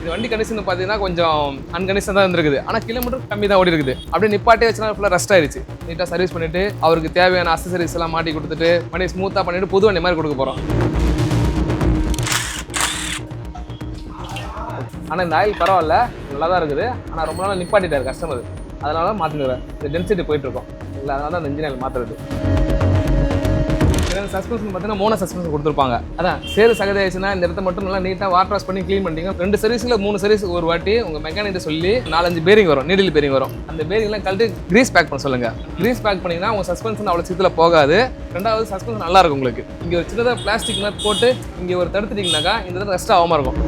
இது வண்டி கண்டிஷன் பார்த்தீங்கன்னா கொஞ்சம் அன்கண்டிஷன் தான் இருந்திருக்குது. ஆனால் கிலோமீட்டர் கம்மி தான் ஓடி இருக்குது. அப்படியே நிப்பாட்டே வச்சுனா ஃபுல்லாக ரஸ்ட் ஆயிடுச்சு. நீட்டாக சர்வீஸ் பண்ணிட்டு அவருக்கு தேவையான அக்சசரிஸ் எல்லாம் மாட்டி கொடுத்துட்டு வண்டி ஸ்மூத்தாக பண்ணிட்டு புது வண்டி மாதிரி கொடுக்க போகிறோம். ஆனால் இந்த ஆயில் பரவாயில்ல, நல்லா தான் இருக்குது. ஆனால் ரொம்ப நாள் நிப்பாட்டிட்டார் கஸ்டமர், அதனால மாற்றினுறேன். இந்த டென்சிட்டி போயிட்டுருக்கோம் இல்லை, அதனால தான் அந்த இன்ஜின் ஆயில் மாற்றுறது. சஸ்பென்ஷன் பார்த்தீங்கன்னா மோனோ சஸ்பென்ஷன் கொடுத்துருப்பாங்க. அதான் சேரு சகதி ஆயிடுச்சுன்னா இந்த இடத்த மட்டும் நல்லா நீட்டாக வாட்டர் வாஷ் பண்ணி க்ளீன் பண்ணிட்டீங்க. 2 சர்வீஸில் 3 சர்வீஸ் ஒரு வாட்டி உங்கள் மெக்கானிக் சொல்லி 4-5 பேரிங் வரும், நீடில் பேரிங் வரும். அந்த பேரிங்லாம் கழட்டி கிரீஸ் பேக் பண்ண சொல்லுங்கள். கிரீஸ் பேக் பண்ணிங்கன்னா உங்கள் சஸ்பென்ஷன் அவ்வளோ சீக்கிரம் போகாது. ரெண்டாவது சஸ்பென்ஷன் நல்லா இருக்கும் உங்களுக்கு. இங்கே ஒரு சின்னதாக பிளாஸ்டிக் நட் போட்டு இங்கே ஒரு தடுத்துட்டிங்கனாக்கா இந்த இடத்துல ரெஸ்ட் ஆகாமல் இருக்கும்.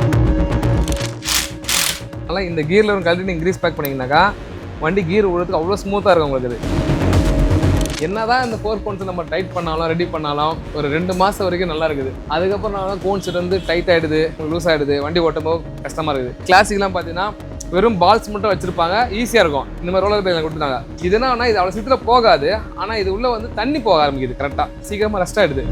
அதனால் இந்த கீரில் ஒரு கழட்டி நீங்கள் கிரீஸ் பேக் பண்ணிங்கனாக்கா வண்டி கீர் விடுறதுக்கு அவ்வளோ ஸ்மூத்தாக இருக்கும் உங்களுக்கு. இது என்னதான் இந்த 4 கோன்ஸ் நம்ம டைட் பண்ணாலும் ரெடி பண்ணாலும் ஒரு 2 மாதம் வரைக்கும் நல்லா இருக்குது. அதுக்கப்புறம் கோன்ஸ் வந்து டைட் ஆகிடுது, லூஸ் ஆகிடுது, வண்டி ஓட்டும்போது கஷ்டமாக இருக்குது. கிளாசிக்லாம் பார்த்தீங்கன்னா வெறும் பால்ஸ் மட்டும் வச்சிருப்பாங்க, ஈஸியாக இருக்கும். இந்த மாதிரி ரோலர் பைக்கில் கொடுத்துட்டாங்க. இது என்னன்னா இது அவ்வளோ சீக்கிரம் போகாது, ஆனால் இது உள்ள வந்து தண்ணி போக ஆரம்பிக்குது. கரெக்டாக சீக்கிரமாக ரெஸ்ட் ஆகிடுது.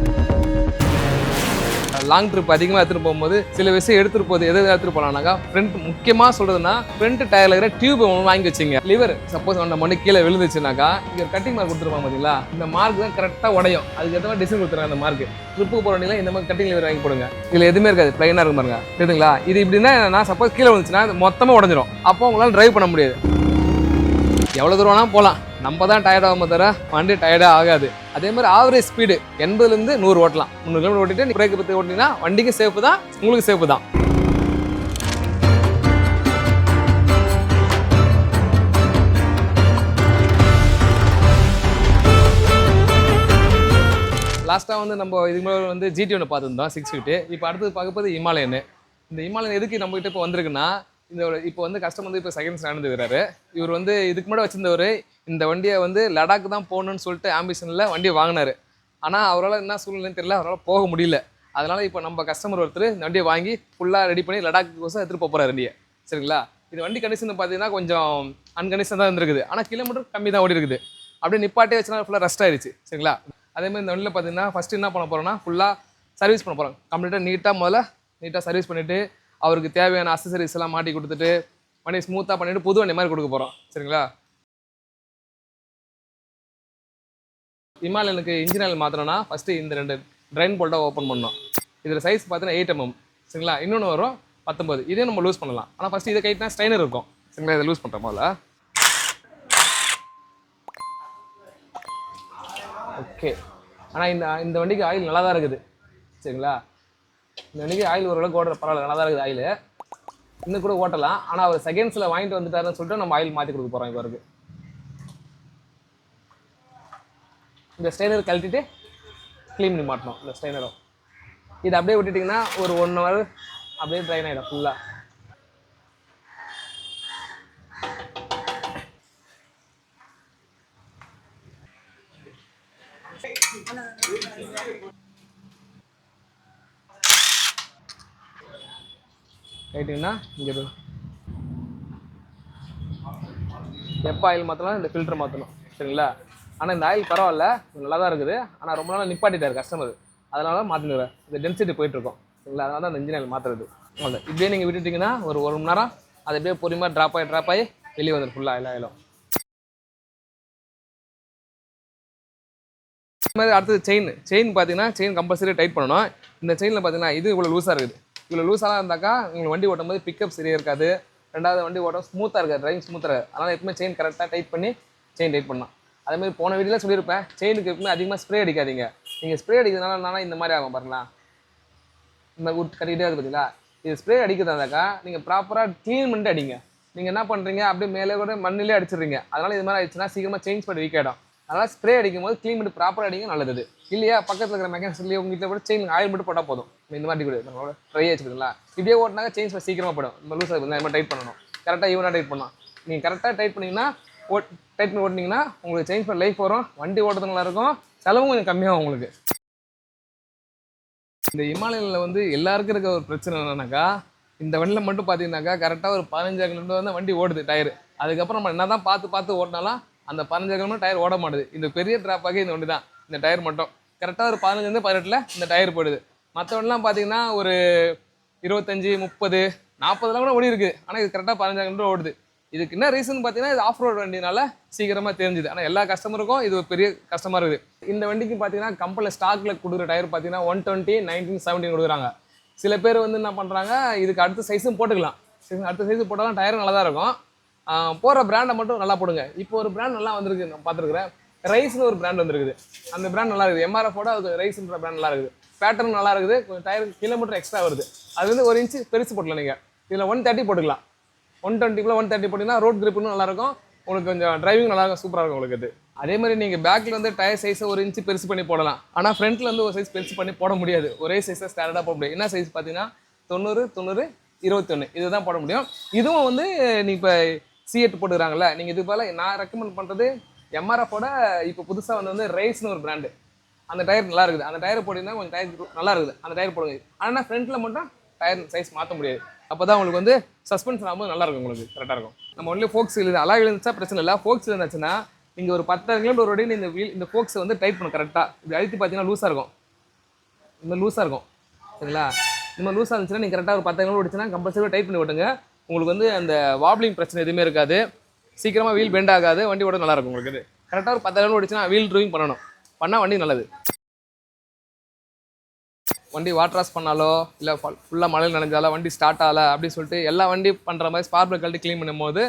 லாங் ட்ரிப் அதிகமாக எடுத்துகிட்டு போகும்போது சில விஷயம் எடுத்துகிட்டு போகுது. எது எடுத்துகிட்டு போகலாம்னாக்கா ஃப்ரண்ட் முக்கியமாக சொல்கிறதுனா ஃப்ரண்ட் டயரில் இருக்கிற டியூப் வாங்கி வச்சிங்க. லிவர் சப்போஸ் நம்ம மண்ணு கீழே விழுந்துச்சுனாக்கா இங்கே ஒரு கட்டிங் மார்க் கொடுத்துருப்பாங்க பார்த்தீங்களா, இந்த மார்க் தான் கரெக்டாக உடையும். அதுக்கு ஏற்ற மாதிரி டிசைன் கொடுத்துருக்காங்க. அந்த மார்க் ட்ரிப்புக்கு போகிறீங்களா இந்த மாதிரி கட்டிங் லிவர் வாங்கி போடுங்க. இதில் எதுவுமே இருக்காது, ப்ளைனாக இருக்கும் பாருங்க, தெரியுதுங்களா. இது இப்படின்னா நான் சப்போஸ் கீழே விழுந்துச்சுன்னா மொத்தமாக உடஞ்சிரும். அப்போ உங்களால் ட்ரைவ் பண்ண முடியாது. எவ்வளோ தூரம் வேணாலும் போகலாம், நம்ம தான் டயர்ட் ஆகாம தர வண்டி டயர்டாக ஆகாது. அதே மாதிரி ஆவரேஜ் ஸ்பீடு 80லேருந்து 100 ஓட்டலாம். 300 கிலோமீட்டர் ஓட்டிட்டு பிரேக் பற்றி ஓட்டிங்கன்னா வண்டிக்கு சேஃபு தான், உங்களுக்கு சேஃபு தான். லாஸ்ட்டாக வந்து நம்ம இதுக்கு மேலே வந்து GT ஒன்று பார்த்துருந்தோம் 6 ஃபீட்டு. இப்போ அடுத்தது பார்க்க போது ஹிமாலயன். இந்த ஹிமாலயன் எதுக்கு நம்மகிட்ட இப்போ வந்திருக்குன்னா, இந்த இப்போ வந்து கஸ்டமர் வந்து இப்போ செகண்ட்ஸ் நடந்துக்கிறாரு. இவர் வந்து இதுக்கு முன்னாடி வச்சிருந்தவர் இந்த வண்டியை வந்து லடாக் தான் போகணுன்னு சொல்லிட்டு ஆம்பிஷனில் வண்டியை வாங்கினார். ஆனால் அவரால் என்ன சூழ்நிலைன்னு தெரியல, அவரால் போக முடியல. அதனால் இப்போ நம்ம கஸ்டமர் ஒருத்தர் இந்த வண்டியை வாங்கி ஃபுல்லாக ரெடி பண்ணி லடாக்கு கோசம் எடுத்துகிட்டு போகிறார் வண்டியை. சரிங்களா. இது வண்டி கண்டிஷன் பார்த்தீங்கன்னா கொஞ்சம் அன்கண்டிஷன் தான் இருந்திருக்குது. ஆனால் கிலோமீட்டர் கம்மி தான் ஓடி இருக்குது. அப்படியே நிப்பாட்டே வச்சுனா ஃபுல்லாக ரெஸ்ட் ஆயிடுச்சு. சரிங்களா. அதேமாதிரி இந்த வண்டியில் பார்த்தீங்கன்னா ஃபஸ்ட்டு என்ன பண்ண போகிறோம்னா ஃபுல்லாக சர்வீஸ் பண்ண போகிறோம். கம்ப்ளீட்டாக நீட்டாக சர்வீஸ் பண்ணிவிட்டு அவருக்கு தேவையான அக்சசரிஸ் எல்லாம் மாட்டி கொடுத்துட்டு வண்டியை ஸ்மூத்தாக பண்ணிவிட்டு புது வண்டி மாதிரி கொடுக்க போகிறோம். சரிங்களா. ஹிமாலயனுக்கு இன்ஜின் ஆயில் மாற்றணும்னா ஃபஸ்ட்டு இந்த 2 ட்ரைன் போல்ட்டாக ஓப்பன் பண்ணணும். இதில் சைஸ் பார்த்தீங்கன்னா 8 mm. சரிங்களா. இன்னொன்று வரும் 19. இதே நம்ம லூஸ் பண்ணலாம். ஆனால் ஃபஸ்ட்டு இதை கைட்டினா ஸ்ட்ரைனர் இருக்கும். சரிங்களா. இதை லூஸ் பண்ணுறோம் போல. ஓகே. ஆனால் இந்த வண்டிக்கு ஆயில் நல்லா தான் இருக்குது. சரிங்களா. இந்த வண்டிக்கு ஆயில் ஓரளவுக்கு ஓடுற பரவாயில்ல, நல்லா தான் இருக்குது ஆயில். இன்னும் கூட ஓட்டலாம். ஆனால் அவர் செகண்ட்ஸில் வாங்கிட்டு வந்துட்டாருன்னு சொல்லிட்டு நம்ம ஆயில் மாற்றி கொடுக்க போகிறோம். இவருக்கு இந்த ஸ்ட்ரைனர் கழட்டிட்டு க்ளீன் பண்ணி மாட்டணும். இந்த ஸ்ட்ரைனரும் இது அப்படியே விட்டுட்டிங்கன்னா ஒரு 1 hour அப்படியே ட்ரைன் ஆகிடும் ஃபுல்லாக. ரைட்டுங்கண்ணா. இங்கே எப்போ ஆயில் மாற்றலாம், இந்த ஃபில்டர் மாற்றணும். சரிங்களா. ஆனால் இந்த ஆயில் பரவாயில்ல, நல்லா தான் இருக்குது. ஆனால் ரொம்ப நாள் நிப்பாட்டிட்டார் கஸ்டமர், அதனால தான் மாற்றினுறேன். இந்த டென்சிட்டி போயிட்டுருக்கோம். சரிங்களா. அதனால தான் அந்த இன்ஜின் ஆயில் மாற்றுறது. அவ்வளோ இப்படியே நீங்கள் விட்டுட்டிங்கன்னா ஒரு 1 மணி நேரம் அது அப்படியே பொறுமையாக ட்ராப் ஆகி வெளியே வந்துடும் ஃபுல்லாக எல்லா ஆயிலும். இது மாதிரி அடுத்தது செயின் பார்த்தீங்கன்னா செயின் கம்பல்சரி டைட் பண்ணணும். இந்த செயினில் பார்த்தீங்கன்னா இது இவ்வளோ லூஸாக இருக்குது. இவ்வளோ லூஸாக இருந்தாக்கா உங்களுக்கு வண்டி ஓட்டும் போது பிக்கப் சரியாக இருக்காது. ரெண்டாவது வண்டி ஓட்டம் ஸ்மூத்தாக இருக்காது, ட்ரைவிங் ஸ்மூத்தாக இருக்காது. அதனால் எப்பவுமே செயின் கரெக்டாக டைட் பண்ணி செயின் டைட் பண்ணலாம். அதேமாதிரி போன வீடியோவில் சொல்லியிருப்பேன், செயினுக்கு எப்பவுமே அதிகமாக ஸ்ப்ரே அடிக்காதீங்க. நீங்கள் ஸ்ப்ரே அடிக்கிறதுனால இந்த மாதிரி ஆகும் பாருங்களா, இந்த மாதிரி விட்டு கட்டிக்கிட்டே இருக்குது பார்த்தீங்களா. இது ஸ்ப்ரே அடிக்கிறதாக்கா நீங்கள் ப்ராப்பராக க்ளீன் பண்ணிட்டு அடிங்க. நீங்கள் என்ன பண்ணுறீங்க, அப்படியே மேலே கூட மண்ணிலே அடிச்சிடுறீங்க. அதனால் இது மாதிரி ஆயிடுச்சுன்னா சீக்கிரமாக சேஞ்ச் பண்ணி வீக் ஆகிடும். அதனால் ஸ்ப்ரே அடிக்கும் போது க்ளீன் பண்ணி ப்ராப்பராக அடிங்க, நல்லது. இல்லையா பக்கத்தில் இருக்கிற மெக்கானிக்ஸ்லேயே உங்கள் வீட்டில் கூட செயின் ஆயில் மட்டும் போட்டால் போதும். இந்த மாதிரி கூட நம்மளோட ட்ரை ஆச்சுங்களா. இப்படியே ஓட்டினாக்க சேஞ்ச் பண்ண சீக்கிரமாக போயிடும். நம்ம லூஸ் ஆகுது, இந்த மாதிரி டைட் பண்ணணும். கரெக்டாக ஈவனாக டைட் பண்ணலாம். நீங்கள் கரெக்டாக டைட் பண்ணிங்கன்னா டைட் பண்ணி ஓட்டினீங்கன்னா உங்களுக்கு சேஞ்ச் பண்ண லைஃப் வரும், வண்டி ஓட்டுறது நல்லா இருக்கும், செலவும் கொஞ்சம் கம்மியாகும் உங்களுக்கு. இந்த ஹிமாலயனில் வந்து எல்லாருக்கும் இருக்க ஒரு பிரச்சனை என்னன்னாக்கா, இந்த வண்டியில் மட்டும் பார்த்தீங்கன்னாக்கா கரெக்டாக ஒரு 15 கிலோமீட்டர் வந்து வண்டி ஓடுது டயர். அதுக்கப்புறம் நம்ம என்ன தான் பார்த்து ஓட்டினாலும் அந்த 15 கிலோமீட்டர் டயர் ஓட மாட்டுது. இந்த பெரிய ட்ராப்பாகவே இந்த வண்டி தான். இந்த டயர் மட்டும் கரெக்டாக ஒரு 15 18 இந்த டயர் போயிடுது. மற்ற வண்டிலாம் பார்த்தீங்கன்னா ஒரு 25 30 40 கூட ஓடி இருக்குது. ஆனால் இது கரெக்டாக 15 கிலோமீட்டர் ஓடுது. இதுக்கு என்ன ரீசன் பார்த்தீங்கன்னா இது ஆஃப் ரோட் வண்டினால சீக்கிரமாக தெரிஞ்சுது. ஆனால் எல்லா கஸ்டமருக்கும் இது ஒரு பெரிய கஷ்டமாக இருக்குது. இந்த வண்டிக்கு பார்த்தீங்கன்னா கம்பெனியில் ஸ்டாக்கில் கொடுக்குற டயர் பார்த்தீங்கன்னா 120, 19, 17 கொடுக்குறாங்க. சில பேர் வந்து என்ன பண்ணுறாங்க, இதுக்கு அடுத்த சைஸும் போட்டுக்கலாம். அடுத்த சைஸு போட்டாலும் டயர் நல்லா தான் இருக்கும். போகிற பிராண்டை மட்டும் நல்லா போடுங்க. இப்போ ஒரு பிராண்ட் நல்லா வந்திருக்கு, நான் பார்த்துருக்குறேன். ரைஸ்னு ஒரு பிராண்ட் வந்துருக்குது. அந்த பிராண்ட் நல்லா இருக்குது. MRFோட அது ரைஸ்ன்ற பிராண்ட் நல்லா இருக்குது. பேட்டர்ன் நல்லா இருக்குது. கொஞ்சம் டயர் கிலோமீட்டர் எக்ஸ்ட்ரா வருது. அது வந்து 1 இன்ச்சு பெருசு போட்டலாம். நீங்கள் இதில் 130 போட்டுக்கலாம். 120 130 போட்டிங்கன்னா ரோட் கிரிப்புன்னு நல்லாயிருக்கும். உங்களுக்கு கொஞ்சம் டிரைவிங் நல்லாயிருக்கும், சூப்பராக இருக்கும் உங்களுக்கு. அது அதே மாதிரி நீங்கள் பேக்கில் வந்து டயர் சைஸை 1 இன்ச்சு பெருசு பண்ணி போடலாம். ஆனால் ஃப்ரண்ட்டில் வந்து ஒரு சைஸ் பெருசு பண்ணி போட முடியாது. ஒரே சைஸை ஸ்டாண்டர்டாக போட முடியாது. என்ன சைஸ் பார்த்தீங்கன்னா 90, 90, 21 இதுதான் போட முடியும். இதுவும் வந்து நீங்கள் இப்போ C8 போட்டுக்கிறாங்கல்ல, நீங்கள் இது போல் நான் ரெக்கமெண்ட் பண்ணுறது MRFோட இப்போ புதுசாக வந்து ரைஸ்னு ஒரு பிராண்டு. அந்த டயர் நல்லா இருக்குது. அந்த டயர் போட்டிங்கன்னா கொஞ்சம் டயர் நல்லா இருக்குது. அந்த டயர் போடுங்க. ஆனால் ஃப்ரண்ட்டில் மட்டும் டயர் சைஸ் மாற்ற முடியாது. அப்போ தான் உங்களுக்கு வந்து சஸ்பென்ஷன் ஆகும்போது நல்லாயிருக்கும், உங்களுக்கு கரெக்டாக இருக்கும். நம்ம ஒன்லி ஃபோக்ஸ் இல்லை, அலாய் இருந்துச்சா பிரச்சனை இல்லை. ஃபோக்ஸ் இருந்துச்சுன்னா நீங்கள் ஒரு 10 கிலோமீட்டர் ஒரு வரையும் இந்த ஃபோக்ஸை வந்து டைட் பண்ணும் கரெக்டாக. இப்படி அழுத்தி பார்த்தீங்கன்னா லூஸாக இருக்கும். இந்த மாதிரி லூஸாக இருக்கும், சரிங்களா? இந்த மாதிரி லூஸாக இருந்துச்சுன்னா நீங்கள் கரெக்டாக ஒரு 10 கிலோமீட்டர் ஓடிச்சுன்னா கம்பல்சரி டைட் பண்ணி விட்டுங்க. உங்களுக்கு வந்து அந்த வாப்ளிங் பிரச்சனை எதுவுமே இருக்காது. சீக்கிரமாக வீல் பெண்ட் ஆகாது. வண்டி ஓட நல்லாயிருக்கும் உங்களுக்கு. இது கரெக்டாக ஒரு 10 கிலோமீட்டர் ஓடிச்சுன்னா வீல் ட்ரைவிங் பண்ணணும். பண்ணால் வண்டி நல்லது. வண்டி வாட்டர் வாஷ் பண்ணாலோ இல்லை ஃபுல்லாக மழையில் நனைஞ்சாலோ வண்டி ஸ்டார்ட் ஆகலை அப்படின்னு சொல்லிட்டு எல்லா வண்டி பண்ணுற மாதிரி ஸ்பார்க்கில் கழட்டி க்ளீன் பண்ணும்போது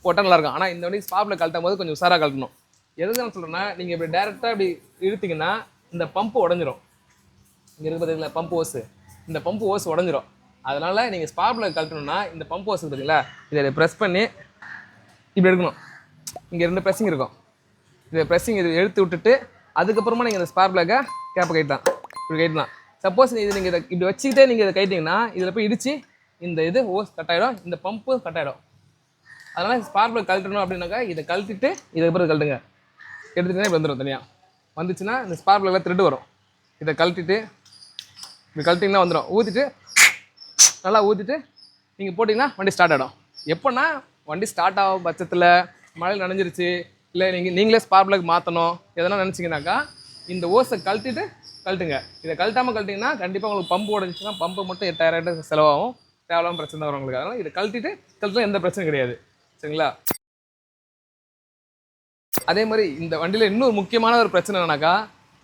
போட்டால் நல்லாயிருக்கும். ஆனால் இந்த வண்டி ஸ்பார்க்கில் கழட்டும் போது கொஞ்சம் உசாராக கழட்டணும். எதுக்கு நான் சொல்கிறேன்னா, நீங்கள் இப்படி டேரெக்டாக இப்படி இழுத்திங்கன்னா இந்த பம்பு உடஞ்சிரும். இங்கே இருக்குது பார்த்தீங்களா பம்பு ஓஸு, இந்த பம்பு ஓஸ் உடஞ்சிரும். அதனால் நீங்கள் ஸ்பார்க்கில் கழட்டணும்னா இந்த பம்பு ஓஸ் பார்த்தீங்களா, இதை ப்ரெஸ் பண்ணி இப்படி எடுக்கணும். இங்கே 2 ப்ரெஸ்ஸிங் இருக்கும். இதை ப்ரெஸ்ஸிங் இது எடுத்து விட்டுட்டு அதுக்கப்புறமா நீங்கள் இந்த ஸ்பார்க் பிளக்கை கேப்பை கைட்டலாம். இப்படி கைட்டலாம். சப்போஸ் இது நீங்கள் இதை இப்படி வச்சுக்கிட்டே நீங்கள் இதை கைட்டிங்கன்னா இதில் போய் இடித்து இந்த இது ஓஸ் கட் ஆகிடும், இந்த பம்பு கட் ஆகிடும். அதனால் ஸ்பார்க் பிளக் கழட்டணும் அப்படின்னாக்கா இதை கழட்டிட்டு இதுக்கப்புறம் கழட்டுங்க. எடுத்துகிட்டே இப்படி வந்துடும். தனியாக வந்துச்சுன்னா இந்த ஸ்பார்க் பிளக்கில் த்ரெட்டு வரும். இதை கழட்டிட்டு இப்படி கழட்டிங்கன்னா வந்துடும். ஊற்றிட்டு நல்லா ஊற்றிட்டு நீங்கள் போட்டிங்கன்னா வண்டி ஸ்டார்ட் ஆகிடும். எப்போன்னா வண்டி ஸ்டார்ட் ஆகும் பட்சத்தில் மழையில் நனைஞ்சிருச்சு, இல்லை நீங்களே ஸ்பார்க் பிளக் மாற்றணும் எதனா நினச்சிங்கனாக்கா இந்த ஓஸை கழட்டுங்க. இதை கழட்டாமல் கழட்டிங்கன்னா கண்டிப்பாக உங்களுக்கு பம்பு உடஞ்சிச்சுன்னா பம்பு மட்டும் 8000 செலவாகும். தேவையில்லாமல் பிரச்சனை வரும் உங்களுக்கு. அதனால் இதை கழட்டினா எந்த பிரச்சனையும் கிடையாது, சரிங்களா? அதே மாதிரி இந்த வண்டியில் இன்னொரு முக்கியமான ஒரு பிரச்சனை என்னன்னாக்கா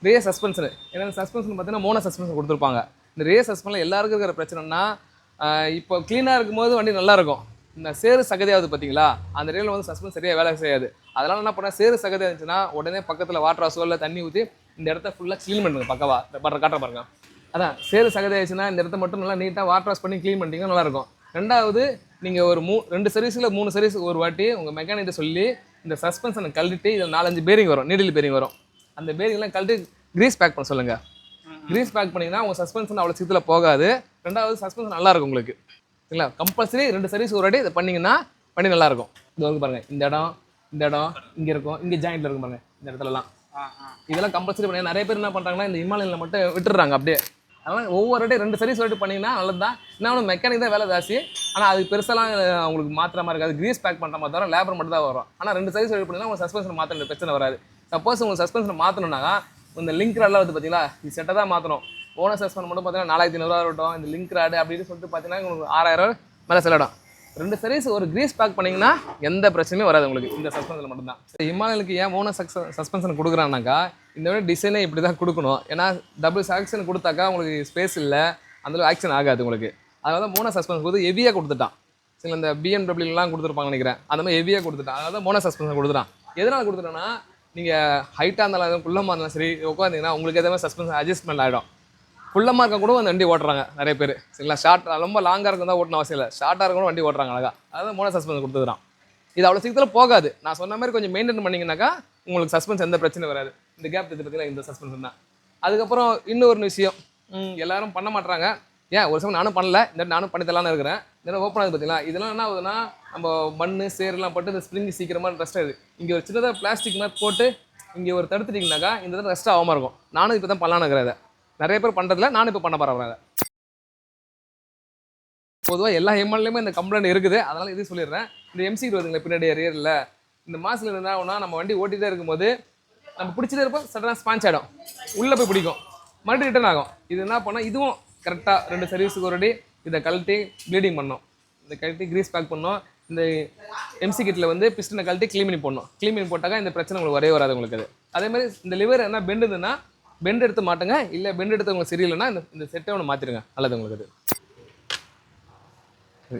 ரியர் சஸ்பென்ஷனு. ஏன்னா சஸ்பென்ஷன் பார்த்தீங்கன்னா மோனோ சஸ்பென்ஷன் கொடுத்துருப்பாங்க. இந்த ரியர் சஸ்பென்ஷனில் எல்லாருக்கும் இருக்கிற பிரச்சனைனா இப்போ க்ளீனாக இருக்கும்போது வண்டி நல்லாயிருக்கும். இந்த சேறு சகதியாவது பார்த்தீங்களா, அந்த ரியலில் வந்து சஸ்பென்ஸ் சரியாக வேலை செய்யாது. அதனால் என்ன பண்ணால் சேறு சகதி இருந்துச்சுன்னா உடனே பக்கத்தில் வாட்டர் வாஷோ இல்லை தண்ணி ஊற்றி இந்த இடத்த ஃபுல்லாக க்ளீன் பண்ணுங்க. பக்கவா காட்டுற பாருங்க. அதான் சேறு சகதி ஆயிடுச்சுன்னா இந்த இடத்த மட்டும் நல்லா நீட்டாக வாட்டர் வாஷ் பண்ணி க்ளீன் பண்ணிட்டீங்கன்னா நல்லாயிருக்கும். ரெண்டாவது நீங்கள் ஒரு 2 சர்வீஸில் 3 சர்வீஸ் ஒரு வாட்டி உங்கள் மெக்கானிக்கிட்ட சொல்லி இந்த சஸ்பென்ஷனை கழட்டிட்டு இதில் 4-5 பேரிங் வரும், நீடில் பேரிங் வரும். அந்த பேரிங்லாம் கழட்டி க்ரீஸ் பேக் பண்ண சொல்லுங்கள். க்ரீஸ் பேக் பண்ணிங்கன்னா உங்கள் சஸ்பென்ஷன் அவ்வளோ சீக்கிரத்தில் போகாது. ரெண்டாவது சஸ்பென்ஷன் நல்லாயிருக்கும் உங்களுக்கு, சரிங்களா? கம்பல்சரி 2 சர்வீஸ் ஒரு வாட்டி இதை பண்ணிங்கன்னா வண்டி நல்லாயிருக்கும். இது வந்து பாருங்கள், இந்த இடம் இங்கே இருக்கும், இங்கே ஜாயிண்டில் இருக்கும் பாருங்கள், இந்த இடத்துலலாம். இதெல்லாம் கம்பல்சரி பண்ணி நிறைய பேர் என்ன பண்ணுறாங்கன்னா இந்த இமாலயில் மட்டும் விட்டுடுறாங்க அப்படியே. அதனால் ஒவ்வொரு வாட்டி 2 சர்வீஸ் வாட்டி பண்ணிங்கன்னா நல்லது தான். இன்னும் மெக்கானிக் தான் வேலை ஜாஸ்தி. ஆனால் அது பெருசாலாம் உங்களுக்கு மாற்றுற மாதிரி இருக்காது. க்ரீஸ் பேக் பண்ணுற மாதிரி தவிர லேபர் மட்டும் தான் வரும். ஆனால் 2 சர்வீஸ் வாட்டி பண்ணிங்கன்னா உங்கள் சஸ்பென்ஷன் மாற்ற பிரச்சனை வராது. சப்போஸ் உங்களுக்கு சஸ்பென்ஷன் மாற்றணும்னா இந்த லிங்க் ராடெலாம் வந்து பார்த்தீங்களா, இது செட்டை தான் மாற்றணும். ஓனர் சஸ்பென்ஷன் மட்டும் பார்த்தீங்கன்னா 4500 இருக்கட்டும். இந்த லிங்க் ராடு அப்படின்னு சொல்லிட்டு பார்த்தீங்கன்னா உங்களுக்கு 6000 மேலே செல்லடும். 2 சர்வீஸ் ஒரு க்ரீஸ் பேக் பண்ணிங்கன்னா எந்த பிரச்சனையும் வராது உங்களுக்கு இந்த சஸ்பென்ஷனில் மட்டும்தான். ஹிமாலயனுக்கு ஏன் மோனோ சஸ்பென்ஷன் கொடுக்குறான்னாக்கா இந்த டிசைனே இப்படி தான் கொடுக்கணும். ஏன்னா டபுள் ஆக்ஷன் கொடுத்தாக்கா உங்களுக்கு ஸ்பேஸ் இல்லை, அந்தளவு ஆக்ஷன் ஆகாது உங்களுக்கு. அதனால தான் மோனோ சஸ்பென்ஷன் கொடுத்து ஹெவியாக கொடுத்துட்டான். சரி, இந்த BMW கொடுத்துருப்பாங்க நினைக்கிறேன், அந்த மாதிரி ஹெவியாக கொடுத்துட்டான். அதனால தான் மோனோ சஸ்பென்ஷன் கொடுத்துட்டான். எதனால் கொடுத்துட்டோன்னா நீங்கள் ஹைட்டாக இருந்தாலும் குள்ளமாக இருந்தாலும் சரி உட்காந்திங்கன்னா உங்களுக்கு எதாவது சஸ்பென்ஷன் அட்ஜஸ்ட்மெண்ட் ஆகிடும். ஃபுல்லமாக இருக்க கூட அந்த வண்டி ஓட்டுறாங்க நிறைய பேர், சரிங்களா? ரொம்ப லாங்காக இருக்கும் தான் ஓட்டணும் அவசியம் இல்லை, ஷார்ட்டாக இருக்கும் வண்டி ஓட்டுறாங்க அழகாக. அதாவது மோனோ சஸ்பென்ஷன் கொடுத்துக்கிறான். இது அவ்வளோ சீக்கிரத்தில் போகாது. நான் சொன்ன மாதிரி கொஞ்சம் மெயின்டைன் பண்ணிங்கனாக்கா உங்களுக்கு சஸ்பென்ஸ் எந்த பிரச்சனையும் வராது. இந்த கேப் எடுத்துகிட்டு இந்த சஸ்பென்ஷன் தான். அதுக்கப்புறம் இன்னொரு விஷயம், எல்லாரும் பண்ண மாட்டாங்க. ஏன் ஒரு சமயம் நானும் பண்ணல, இந்த நானும் பண்ணி தரலான்னு இருக்கிறேன். இதெல்லாம் ஓப்பன் ஆகுது பார்த்தீங்களா, இதெல்லாம் என்ன ஆகுதுன்னா நம்ம மண் சேரெல்லாம் போட்டு இந்த ஸ்ப்ரிங் சீக்கிரமாக ரெஸ்ட் ஆகுது. இங்கே ஒரு சின்னதாக பிளாஸ்டிக் மாதிரி போட்டு இங்கே ஒரு தடுத்துட்டிங்கனாக்கா இந்த இடத்துல ரெஸ்ட் ஆகாமல் இருக்கும். நானும் இப்போ தான் பண்ணலான்னு இருக்கிறத, நிறைய பேர் பண்ணுறதில்ல, நானும் இப்போ பண்ண போகிறேன். பொதுவாக எல்லா எம்எல்ஏமே இந்த கம்ப்ளைண்ட் இருக்குது. அதனால் இது சொல்லிடுறேன். இந்த MC வருதுங்களா பின்னாடி ரியரில், இந்த மாதத்தில் இருந்தால் நம்ம வண்டி ஓட்டிகிட்டே இருக்கும்போது நம்ம பிடிச்சிட்டே இருப்போம், சடனாக ஸ்பான்ச் ஆகிடும், உள்ளே போய் பிடிக்கும், மறுபடியும் ரிட்டர்ன் ஆகும். இது என்ன பண்ணால் இதுவும் கரெக்டாக 2 சர்வீஸுக்கு ஒரு இதை கழட்டி ப்ளீடிங் பண்ணோம். இந்த கழட்டி கிரீஸ் பேக் பண்ணணும். இந்த எம்சி கிட்டில் வந்து பிஸ்டனை கழட்டி க்ளீன் பண்ணி போடணும். க்ளீன் பண்ணி போட்டாக்கா இந்த பிரச்சனை உங்களுக்கு வரவே வராது உங்களுக்கு. அது அதே மாதிரி இந்த லிவர் என்ன பெண்ட் இருந்ததுன்னா பெண்ட் எடுத்து மாட்டுங்க. இல்லை பெண்ட் எடுத்து உங்களுக்கு சரியில்லைன்னா இந்த செட்டை ஒன்று மாற்றிடுங்க. நல்லது உங்களுக்கு. அது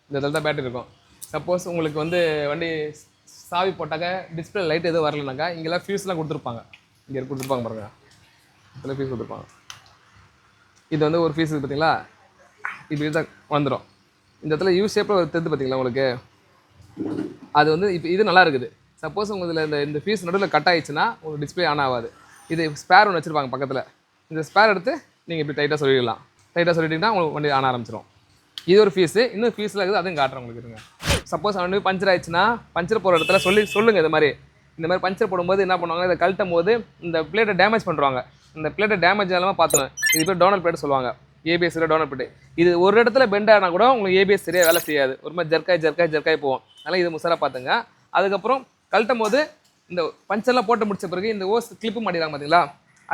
இந்த இதில் தான் பேட்டரி இருக்கும். சப்போஸ் உங்களுக்கு வந்து வண்டி சாவி போட்டாக்க டிஸ்பிளே லைட் எதுவும் வரலனாக்கா இங்கெல்லாம் ஃபியூஸ்லாம் கொடுத்துருப்பாங்க. இங்கே கொடுத்துருப்பாங்க பாருங்க, இதில் ஃபீஸ் கொடுத்துருப்பாங்க. இது வந்து ஒரு ஃபீஸ் பார்த்தீங்களா, இப்படி தான் வந்துடும். இந்த இடத்துல யூ ஷேப்பில் ஒரு தெரிந்து பார்த்தீங்களா உங்களுக்கு, அது வந்து இப்போ இது நல்லா இருக்குது. சப்போஸ் உங்களுக்கு இதில் இந்த ஃபீஸ் நடுவில் கட் ஆயிடுச்சுன்னா உங்களுக்கு டிஸ்பிளே ஆன் ஆகாது. இது ஸ்பேர் ஒன்று வச்சுருப்பாங்க பக்கத்தில். இந்த ஸ்பேர் எடுத்து நீங்கள் இப்படி டைட்டாக சொல்லிடலாம். டைட்டாக சொல்லிட்டிங்கன்னா உங்களுக்கு வண்டி ஆன் ஆரம்பிச்சிடும். இது ஒரு ஃபீஸு. இன்னும் ஃபீஸில் இருக்குது, அதையும் காட்டுறேன் உங்களுக்கு. இருங்க. சப்போஸ் வண்டி பஞ்சர் ஆயிடுச்சுன்னா பஞ்சர் போகிற இடத்துல சொல்லுங்கள். இந்த மாதிரி பஞ்சர் போடும்போது என்ன பண்ணுவாங்க, இதை கழட்டும் போது இந்த பிளேட்டை டேமேஜ் பண்ணுறாங்க. இந்த பிளேட்டை டேமேஜ் ஆகாமல் பார்த்துணும். இது பேர் டோனல் பிளேட் சொல்லுவாங்க. ஏபிஎஸ்ல டோனல் பிளேட். இது ஒரு இடத்துல பெண்ட் ஆனால் கூட உங்களுக்கு ஏபிஎஸ் சரியாக வேலை செய்யாது. ஒரு மாதிரி ஜர்க்காய் போகும். அதனால் இது முசாராக பார்த்துங்க. அதுக்கப்புறம் கழட்டும் போது இந்த பஞ்சர்லாம் போட்டு முடிச்ச பிறகு இந்த ஓஸ் கிளிப்பு மாட்டிக்கிறாங்க பார்த்தீங்களா,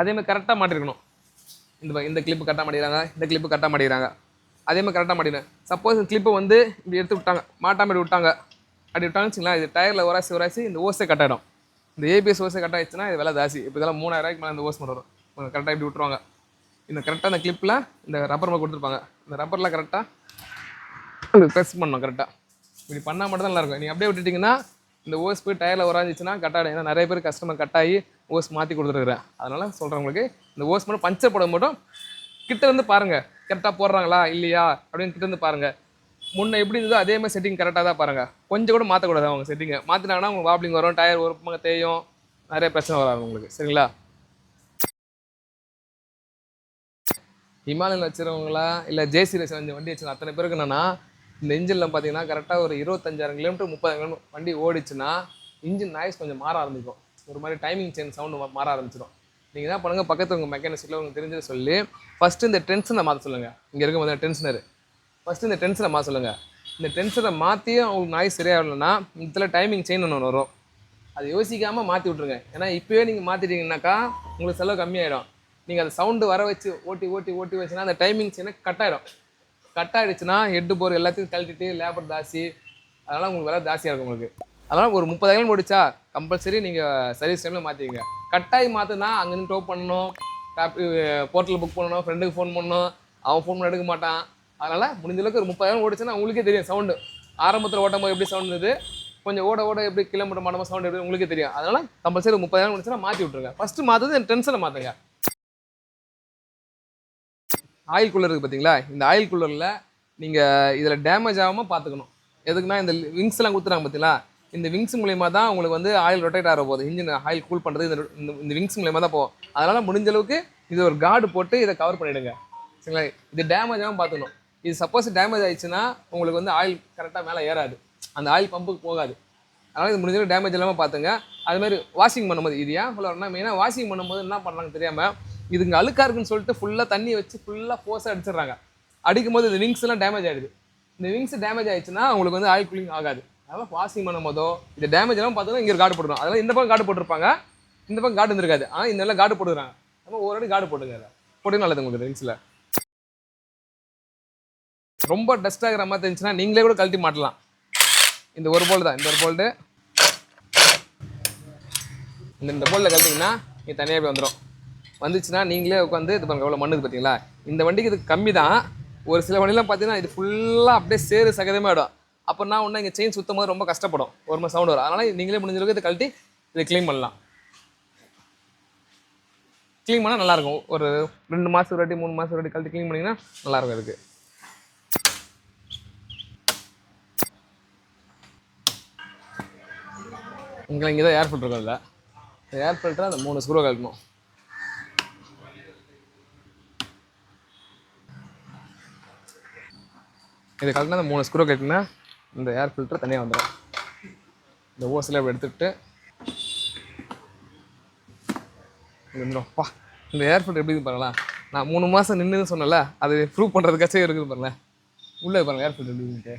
அதேமாதிரி கரெக்டாக மாட்டிருக்கணும். இந்த கிளிப்பு கரெக்டாக மாட்டிக்கிறாங்க, இந்த கிளிப்பு கரெக்டாக மாட்டிக்கிறாங்க, அதேமாதிரி கரெக்டாக மாட்டினேன். சப்போஸ் இந்த கிளிப்பை வந்து இப்படி எடுத்து விட்டாங்க, மாட்டாமல் விட்டாங்க, அப்படி விட்டாங்கன்னு வச்சுங்களேன், இது டயரில் உராசி இந்த ஓஸே கட் ஆகிடும். இந்த ஏபிஎஸ் ஓஸே கட் ஆகிடுச்சுன்னா இது விலை ஜாஸ்தி. இப்போ இதெல்லாம் 3000 மேலே இந்த ஓஸ் மட்டும் வரும். கரெக்டாக இப்படி விட்டுருவாங்க. இந்த கரெக்டாக அந்த கிளிப்பில் இந்த ரப்பர் மாதிரி கொடுத்துருப்பாங்க. இந்த ரப்பரில் கரெக்டாக ப்ரெஸ் பண்ணணும். கரெக்டாக இப்படி பண்ணால் மட்டும் தான் நல்லாயிருக்கும். நீங்கள் அப்படியே விட்டுட்டிங்கன்னா இந்த ஓஸ் போய் டயரில் உராஞ்சிச்சுன்னா கட் ஆகிடும். ஏன்னா நிறைய பேர் கஸ்டமர் கட் ஆகி ஓஸ் மாற்றி கொடுத்துருக்குறேன். அதனால் சொல்கிறேன் உங்களுக்கு, இந்த ஓஸ் மட்டும் பஞ்சர் போட மட்டும் கிட்ட வந்து பாருங்கள், கரெக்டாக போடுறாங்களா இல்லையா அப்படின்னு கிட்ட வந்து பாருங்கள். முன்னே எப்படி இருந்ததோ அதே மாதிரி செட்டிங் கரெக்டாக தான் பாருங்கள். கொஞ்சம் கூட மாற்றக்கூடாது. அவங்க செட்டிங்கை மாற்றினாங்கன்னா உங்களுக்கு வாப்ளிங் வரும், டயர் ஒரு பக்கம் தேயும், நிறைய பிரச்சனை வராது உங்களுக்கு. சரிங்களா? ஹிமாலயன் வச்சுருவங்களா இல்லை ஜேசி ரேஸ் வண்டி வச்சுருங்க அத்தனை பேருக்கு என்னென்னா, இந்த இன்ஜினில் பார்த்தீங்கன்னா கரெக்டாக ஒரு 25,000 கிலோமீட்டர் 30,000 கிலோமீட்டர் வண்டி ஓடிச்சுன்னா இன்ஜின் நாய்ஸ் கொஞ்சம் மாற ஆரம்பிக்கும். ஒரு மாதிரி டைமிங் செயின் சவுண்டு மாற ஆரம்பிச்சிடும். நீங்கள் என்ன பண்ணுங்கள், பக்கத்தில் உங்கள் மெக்கானிக்ஸில் உங்களுக்கு தெரிஞ்சதை சொல்லி ஃபஸ்ட்டு இந்த டென்ஷனை மாற்ற சொல்லுங்கள். இங்கே இருக்கும் போது டென்ஷனர் ஃபஸ்ட்டு இந்த டென்ஷனை மாற்ற சொல்லுங்கள். இந்த டென்ஷனை மாற்றியும் உங்களுக்கு நாய்ஸ் சரியாகலைன்னா இதில் டைமிங் செயின் ஒன்று வரும். அதை யோசிக்காமல் மாற்றி விட்ருங்க. ஏன்னா இப்போயே நீங்கள் மாற்றிட்டீங்கன்னாக்கா உங்களுக்கு செலவு கம்மியாயிடும். நீங்கள் அந்த சவுண்டு வர வச்சு ஓட்டி வச்சுன்னா அந்த டைமிங் செயினை கட் ஆகிடும். கட் ஆகிடுச்சுன்னா ஹெட்டு போர் எல்லாத்தையும் கழட்டிட்டு லேபர் ஜாஸ்தி, அதனால் உங்களுக்கு விலை ஜாஸ்தியாக இருக்கும் உங்களுக்கு. அதனால் ஒரு 30,000 ஓடிச்சா கம்பல்சரி நீங்கள் சர்வீஸ் டைமில் மாற்றிக்கங்க. கட்டாயி மாற்றினா அங்கேருந்து டோப் பண்ணணும், போர்ட்டலில் புக் பண்ணணும், ஃப்ரெண்டுக்கு ஃபோன் பண்ணணும், அவன் ஃபோன் பண்ண எடுக்க மாட்டான். அதனால் முடிஞ்சளவுக்கு ஒரு 30,000 ஓடிச்சுன்னா உங்களுக்கே தெரியும் சவுண்டு. ஆரம்பத்தில் ஓட்டும் போது எப்படி சவுண்ட் இருந்தது, கொஞ்சம் ஓட எப்படி கிலோமீட்டர் மாட்டோம் சவுண்ட் எப்படி உங்களுக்கே தெரியும். அதனால் கம்பல்சரி 30,000 ஓடிச்சுன்னா மாற்றி விட்ருங்க. ஃபஸ்ட்டு மாற்றுறது என் டென்ஷனை மாற்றுங்க. ஆயில் கூலர் இருக்குது பார்த்தீங்களா, இந்த ஆயில் கூலரில் நீங்கள் இதில் டேமேஜ் ஆகாமல் பார்த்துக்கணும். எதுக்குன்னா இந்த விங்ஸ்லாம் கொடுத்துறாங்க பார்த்தீங்களா, இந்த விங்ஸ் மூலிமா தான் உங்களுக்கு வந்து ஆயில் ரொட்டேட் ஆக போகுது. இன்ஜின் ஆயில் கூல் பண்ணுறது இந்த விங்ஸ் மூலிமா தான் போகும். அதனால் முடிஞ்ச அளவுக்கு இது ஒரு கார்டு போட்டு இதை கவர் பண்ணிவிடுங்க. சரிங்களா? இது டேமேஜ் ஆகாமல் பார்த்துக்கணும். இது சப்போஸ் டேமேஜ் ஆயிடுச்சுன்னா உங்களுக்கு வந்து ஆயில் கரெக்டாக மேலே ஏறாது, அந்த ஆயில் பம்புக்கு போகாது. அதனால் இது முடிஞ்சளவுக்கு டேமேஜ் இல்லாமல் பார்த்துங்க. அதுமாதிரி வாஷிங் பண்ணும்போது இது ஏன் சொல்லுவாங்கன்னா, மெயினாக வாஷிங் பண்ணும்போது என்ன பண்ணுறாங்க தெரியாமல், இதுங்க அழுக்காக இருக்குன்னு சொல்லிட்டு ஃபுல்லாக தண்ணி வச்சு ஃபுல்லாக ஃபோர்ஸாக அடிச்சிடுறாங்க. அடிக்கும் போது இந்த விங்ஸ் எல்லாம் டேமேஜ் ஆகிடுது. இந்த விங்ஸ் டேமேஜ் ஆயிடுச்சுன்னா உங்களுக்கு வந்து ஆயில் கூலிங் ஆகாது. அதனால் வாஷிங் பண்ணும் போதோ இது டேமேஜ் எல்லாம் பார்த்தோன்னா இங்கே ஒரு கார்டு போட்டுருவோம். அதனால் இந்த பக்கம் கார்டு போட்டிருப்பாங்க, இந்த பக்கம் கார்டு இருந்திருக்காது. ஆனால் இந்த எல்லாம் கார்டு போட்டுக்கிறாங்க. நம்ம ஒரு அடி கார்டு போட்டுங்க, போட்டு நல்லது உங்களுக்கு விங்ஸில். ரொம்ப டஸ்ட் ஆகிற மாதிரி இருந்துச்சுன்னா நீங்களே கூட கழட்டி மாட்டலாம். இந்த ஒரு போல்டு தான், இந்த ஒரு போல்டு இந்த போல்டில் கழட்டிங்கன்னா நீ தனியாக போய் வந்துடும். வந்துச்சுன்னா நீங்களே உட்காந்து இது பண்ணுங்க. எவ்வளோ மண்ணுக்கு பார்த்தீங்களா, இந்த வண்டிக்கு இது கம்மி தான். ஒரு சில வண்டிலாம் பார்த்தீங்கன்னா இது ஃபுல்லாக அப்படியே சேரு சகதமாகிடும். அப்புறம் நான் ஒன்று இங்கே செயின் சுத்தம் போது ரொம்ப கஷ்டப்படும், ஒரு மாதிரி சவுண்ட் வரும். அதனால் நீங்களே முடிஞ்ச அளவுக்கு இதை கழட்டி இதை க்ளீன் பண்ணலாம். க்ளீன் பண்ணால் நல்லாயிருக்கும். ஒரு 2 மாதம் ஒரு வாட்டி 3 மாதம் ஒரு வாட்டி கழட்டி க்ளீன் பண்ணிங்கன்னா நல்லாயிருக்கும். இதுக்கு இங்கே தான் ஏர் ஃபில்டர் இருக்கும். இல்லை இந்த ஏர் ஃபில்டரை அந்த 3 ஸ்க்ரூ கழட்டணும். இதை கழட்டினா அந்த 3 ஸ்க்ரூ கழட்டினா இந்த ஏர் ஃபில்டர் தனியாக வந்துடும். இந்த ஓஸில் அப்படி எடுத்துக்கிட்டு வந்துடும்ப்பா. இந்த ஏர் ஃபில்டர் எப்படி பாருங்களா, நான் 3 மாதம் நின்றுன்னு சொன்னல, அது ப்ரூவ் பண்ணுறதுக்காச்சும் இருக்குது பாருங்களேன். உள்ளே பாருங்கள் ஏர் ஃபில்டர் எப்படின்ட்டு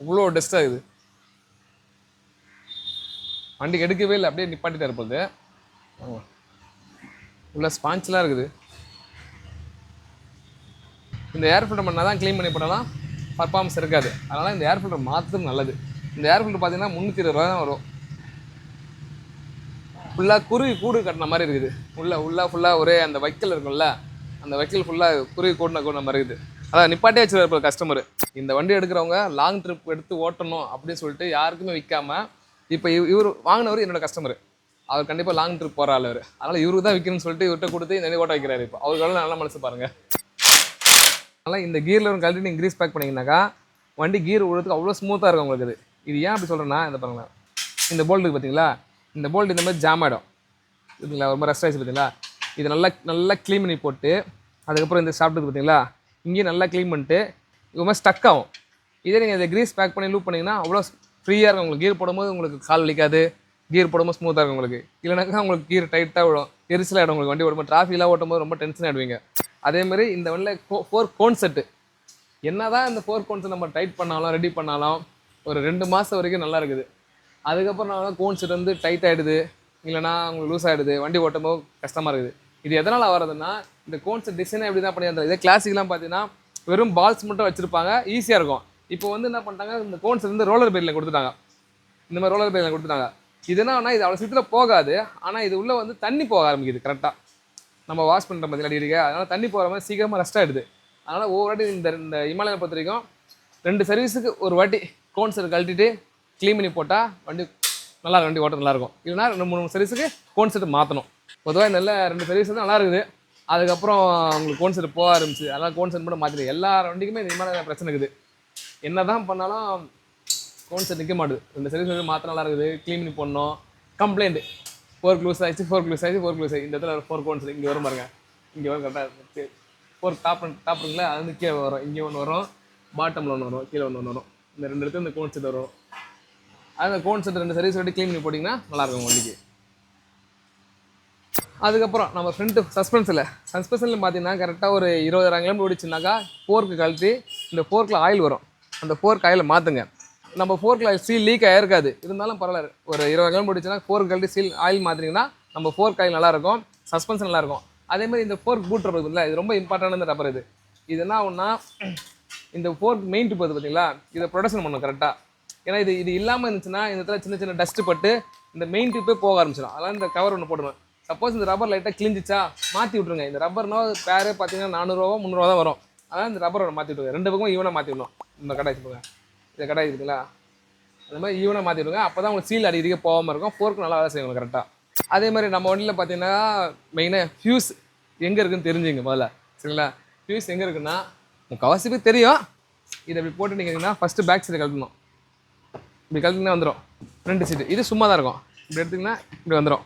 இவ்வளோ டஸ்ட் ஆகுது. வண்டிக்கு எடுக்கவே இல்லை, அப்படியே நிப்பாட்டிட்டு இருப்பது. உள்ள ஸ்பான்ச்லாம் இருக்குது. இந்த ஏர் ஃபில்டர் பண்ணால் தான் க்ளீன் பண்ணி போட்டாலும் பர்ஃபார்மன்ஸ் இருக்காது. அதனால் இந்த ஏர் ஃபில்டர் மாற்றுறது நல்லது. இந்த ஏர் ஃபில்டர் பார்த்தீங்கன்னா 320 ரூபா தான் வரும். ஃபுல்லாக குருவி கூடு கட்டின மாதிரி இருக்குது. ஃபுல்லாக ஒரே அந்த வைக்கல் இருக்கும்ல, அந்த வைக்கல் ஃபுல்லாக குருவி கூடின மாதிரி இருக்குது. அதான் நிப்பாட்டே வச்சுருப்பார் கஸ்டமர். இந்த வண்டி எடுக்கிறவங்க லாங் ட்ரிப் எடுத்து ஓட்டணும் அப்படின்னு சொல்லிட்டு யாருக்குமே விற்காமல், இப்போ இவர் வாங்கினவர் என்னோட கஸ்டமர். அவர் கண்டிப்பாக லாங் ட்ரிப் போகிற ஆள் அவர். அதனால் இவருக்கு தான் விற்கணும்னு சொல்லிட்டு இவர்கிட்ட கொடுத்து இந்த ஓட்ட வைக்கிறாரு. இப்போ அவருக்கு நல்ல மனசு பாருங்கள். அதனால் இந்த கீரில் ஒரு கழட்டி நீங்கள் கிரீஸ் பேக் பண்ணிங்கனாக்கா வண்டி கீர் விடுறதுக்கு அவ்வளோ ஸ்மூத்தாக இருக்கும் உங்களுக்கு. இது ஏன் அப்படி சொல்கிறேன்னா, இந்த பாருங்களேன், இந்த போல்ட்டுக்கு பார்த்தீங்களா, இந்த போல்ட் இந்த மாதிரி ஜாம் ஆகிடும் இதுங்களா, ஒரு மாதிரி ரெஸ்ட் ஆகிடுச்சு பார்த்தீங்களா. இது நல்லா க்ளீன் பண்ணி போட்டு, அதுக்கப்புறம் இந்த சாப்பிட்டுக்கு பார்த்தீங்களா, இங்கேயும் நல்லா க்ளீன் பண்ணிட்டு இது மாதிரி ஸ்டக் ஆகும். இதே நீங்கள் இதை கிரீஸ் பேக் பண்ணி லூப் பண்ணிங்கன்னா அவ்வளோ ஃப்ரீயாக இருக்கும் உங்களுக்கு. கீர் போடும்போது உங்களுக்கு கால் வலிக்காது, கீர் போடும்போது ஸ்மூத்தாக இருக்கும் உங்களுக்கு. இல்லைனாக்கா உங்களுக்கு கீர் டைட்டாக விடும், எரிச்சலாகிடும் உங்களுக்கு. வண்டி ஓடும்போது டிராஃபிக்லாம் ஓட்டும்போது ரொம்ப டென்ஷன் ஆகிடுவீங்க. அதேமாதிரி இந்த வண்டியில் 4 கோன் செட்டு, என்ன தான் இந்த 4 கோன் செட் நம்ம டைட் பண்ணாலும் ரெடி பண்ணாலும் ஒரு 2 மாதம் வரைக்கும் நல்லா இருக்குது. அதுக்கப்புறம் நான் கோன் செட் வந்து டைட் ஆகிடுது, இல்லைனா உங்களுக்கு லூஸ் ஆகிடுது, வண்டி ஓட்டும்போது கஷ்டமாக இருக்குது. இது எதனால் வரதுன்னா, இந்த கோன் செட் டிசைனை எப்படி தான் பண்ணியிருந்தாங்க. இதே கிளாசிக்லாம் பார்த்தீங்கன்னா வெறும் பால்ஸ் மட்டும் வச்சுருப்பாங்க, ஈஸியாக இருக்கும். இப்போ வந்து என்ன பண்ணிட்டாங்க, இந்த கோன் செட் வந்து ரோலர் பேரில் கொடுத்துட்டாங்க. இந்த மாதிரி ரோலர் பேரில் கொடுத்துட்டாங்க. இது என்னன்னா, இது அவ்வளோ சீக்கிரம் போகாது, ஆனால் இது உள்ளே வந்து தண்ணி போக ஆரம்பிக்குது கரெக்டாக. நம்ம வாஷ் பண்ணுற மாதிரி அடி இருக்குது, அதனால் தண்ணி போகிற மாதிரி சீக்கிரமாக ரெஸ்ட் ஆகிடுது. அதனால் ஒவ்வொரு வாட்டி இந்த இமாலயனை பொறுத்த வரைக்கும் 2 சர்வீஸுக்கு ஒரு வாட்டி கோன் செட் கழட்டிட்டு க்ளீன் பண்ணி போட்டால் வண்டி நல்லாயிருக்கும், வண்டி ஓட்ட நல்லாயிருக்கும். இல்லைனா 2-3 சர்வீஸுக்கு கோன் செட் மாற்றணும். பொதுவாக நல்ல 2 சர்வீஸ் தான் நல்லா இருக்குது. அதுக்கப்புறம் உங்களுக்கு கோன் செட் போக ஆரம்பிச்சு, அதனால் கோன் செட் மட்டும் மாற்றிடு. எல்லா வண்டிக்குமே இந்த இமாலயன் பிரச்சனை இருக்குது. என்ன தான் பண்ணாலும் கோன் செட் நிற்க மாட்டுது. 2 சர்வீஸ் வந்து மாற்ற நல்லா இருக்குது, க்ளீன் பண்ணி போடணும். கம்ப்ளைண்ட், 4 க்ளூஸ் ஆகிடுச்சு. இந்த இடத்துல 4 கோன் செட் இங்கே வரும் பாருங்க, இங்கே வரும் கரெக்டாக 4 டாப்புங்களா, அது வந்து கீழே வரும். இங்கே ஒன்று வரும், பாட்டமில் ஒன்று வரும், கீழே ஒன்று வரும். இந்த 2 இடத்துல இந்த கோன் செட் வரும். அந்த கோன் செட் 2 சர்வீஸ் வட்டி க்ளீன் பண்ணி போட்டிங்கன்னா நல்லாயிருக்கும் வண்டிக்கு. அதுக்கப்புறம் நம்ம ஃப்ரண்ட் சஸ்பென்ஷனில் பார்த்தீங்கன்னா கரெக்டாக ஒரு 20,000 கிலோமீட்டர் ஓடிச்சுனாக்கா ஃபோர்க்கு கழட்டி இந்த ஃபோர்க்கில் ஆயில் வரும். அந்த ஃபோர்க் ஆயிலை மாற்றுங்க. நம்ம ஃபோர்க்கில் சீல் லீக் ஆகிருக்காது, இருந்தாலும் பரவாயில்ல. ஒரு 20 கிலோமீட்டர் ஓடிச்சுன்னா ஃபோர்க் கழட்டி சீல் ஆயில் மாற்றிங்கன்னா நம்ம ஃபோர்க் ஆயில் நல்லாயிருக்கும், சஸ்பென்ஷன் நல்லாயிருக்கும். அதேமாதிரி இந்த ஃபோர்க் பூட் ரப்பர் இருக்குல்ல, இது ரொம்ப இம்பார்ட்டண்டான ரப்பர். இது என்ன ஆகும்னா, இந்த ஃபோர்க் மெயின் டியூப் வருது பார்த்தீங்களா, இதை ப்ரொடக்ஷன் பண்ணணும் கரெக்டாக. ஏன்னா இது இல்லாமல் இருந்துச்சுன்னா இந்த இடத்துல சின்ன டஸ்ட்டு பட்டு இந்த மெயின் டியூப்பே போக ஆரம்பிச்சிடும். அதனால் இந்த கவர் ஒன்று போடணும். சப்போஸ் இந்த ரப்பர் லைட்டாக கிழிஞ்சிச்சா மாற்றி விட்ருங்க. இந்த ரப்பர்னா பேரே பார்த்தீங்கன்னா 400 300 தான் வரும். அதனால் இந்த ரப்பரை மாற்றி விட்ருங்க. 2 பக்கமும் ஈவனாக மாற்றி விடணும். இந்த கடை வச்சுக்கோங்க, இந்த கடை இருக்குங்களா, அந்த மாதிரி ஈவனாக மாற்றி விடுங்க. அப்போ தான் உங்களுக்கு சீல் அடிக்கடிக்க போகாமல் இருக்கும், ஃபோர்க்கு நல்லா வேலை செய்யணும் கரெக்டாக. அதே மாதிரி நம்ம வண்டியில் பார்த்தீங்கன்னா மெயினாக ஃபியூஸ் எங்கே இருக்குதுன்னு தெரிஞ்சுங்க முதல்ல, சரிங்களா. ஃபியூஸ் எங்கே இருக்குன்னா முக்கால்வாசி பேருக்கு தெரியும். இதை இப்படி போட்டு நீங்கள் ஃபஸ்ட்டு பேக் சைடு கழட்டணும். இப்படி கழட்டினா வந்துடும். ஃப்ரண்ட் சீட்டு இது சும்மா தான் இருக்கும். இப்படி எடுத்திங்கன்னா இப்படி வந்துடும்.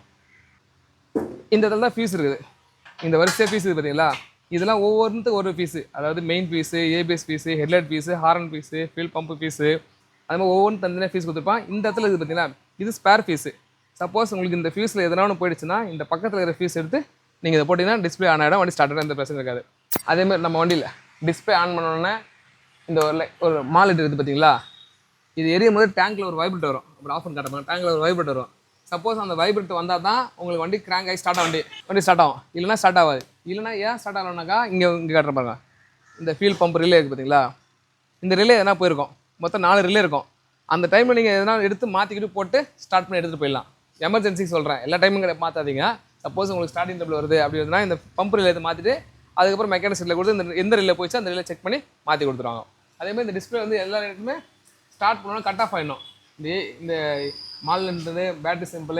இந்த இடத்துல தான் ஃபீஸ் இருக்குது. இந்த வரிசையாக ஃபீஸ் இருக்குது பார்த்தீங்களா, இதெல்லாம் ஒவ்வொன்றுத்துக்கு ஒரு ஃபீஸு. அதாவது main fees, ABS fees, headlight fees, horn fees, fuel pump fees, அது மாதிரி ஒவ்வொன்றும் தனியாக ஃபீஸ் கொடுத்துருப்பான். இந்த இடத்துல இது பார்த்தீங்கன்னா இது ஸ்பேர் ஃபீஸு. சப்போஸ் உங்களுக்கு இந்த ஃபீஸில் எதனா ஒன்று போயிடுச்சுன்னா இந்த பக்கத்தில் இருக்கிற ஃபீஸ் எடுத்து நீங்கள் இதை போட்டிங்கன்னா டிஸ்பிளே ஆன் ஆகிடும், வண்டி ஸ்டார்ட் ஆகிடும், எந்த பிரச்சனை இருக்காது. அதேமாதிரி நம்ம வண்டியில் டிஸ்பிளே ஆன் பண்ணோன்னே இந்த ஒரு மாலிட் இருக்குது பார்த்தீங்களா, இது எரியும் போது டேங்க்கில் ஒரு வைப்ரேட் வரும். அப்படி ஆஃப் பண்ணி காட்டணும், டேங்கில் ஒரு வைப்ரேட் வரும். சப்போஸ் அந்த வைப்ரேட் வந்தால் தான் உங்களுக்கு வண்டி கிராங்க் ஆகி வண்டி ஸ்டார்ட் ஆகும். இல்லைனா ஸ்டார்ட் ஆகாது. இல்லைனா ஏன் ஸ்டார்ட் ஆகணும்னாக்கா இங்கே காட்டுற பாருங்க, இந்த ஃபியூல் பம்ப் ரிலே இருக்குது பார்த்தீங்களா, இந்த ரிலே எதனா போயிருக்கும். மொத்தம் 4 ரிலே இருக்கும். அந்த டைமில் நீங்கள் எதனா எடுத்து மாற்றிக்கிட்டு போட்டு ஸ்டார்ட் பண்ணி எடுத்துகிட்டு போயிடலாம். எமர்ஜென்சிக்கு சொல்கிறேன், எல்லா டைமும் மாற்றாதீங்க. சப்போஸ் உங்களுக்கு ஸ்டார்டிங் டபுள் வருது அப்படி வருதுன்னா இந்த பம்ப் ரிலே எடுத்து மாற்றிட்டு அதுக்கப்புறம் மெக்கானிக் செட்டில் கொடுத்து எந்த ரிலே போயிடுச்சு அந்த ரிலே செக் பண்ணி மாற்றி கொடுத்துருவாங்க. அதேமாதிரி இந்த டிஸ்பிளே வந்து எல்லா இடத்துமே ஸ்டார்ட் பண்ணணும், கட் ஆஃப் ஆகிடணும். இந்த மால்ன்றது பேட்டரி சிம்பிள்,